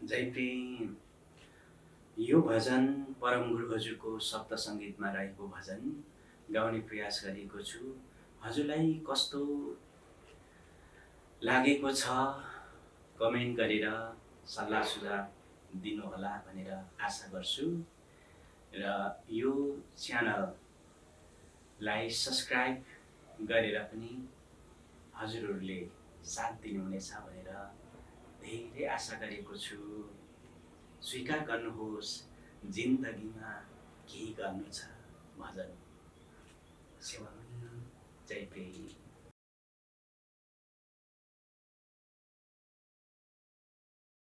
जय प्रेम। यो भजन परम गुरु हजुरको शब्द सङ्गीतमा रहेको भजन गाउने प्रयास गरेको छु। हजुरलाई कस्तो लागेको छ कमेन्ट गरेर सल्लाह सुझाव दिनुहोला भनेर आशा गर्छु र यो च्यानललाई सब्सक्राइब गरेर पनि हजुरहरूले साथ दिनुहुनेछ भनेर धेरै आशा गरेको छु। स्वीकार गर्नुहोस्, जिन्दगीमा केही गर्नु छ भजन सेवामा। जय प्रेम।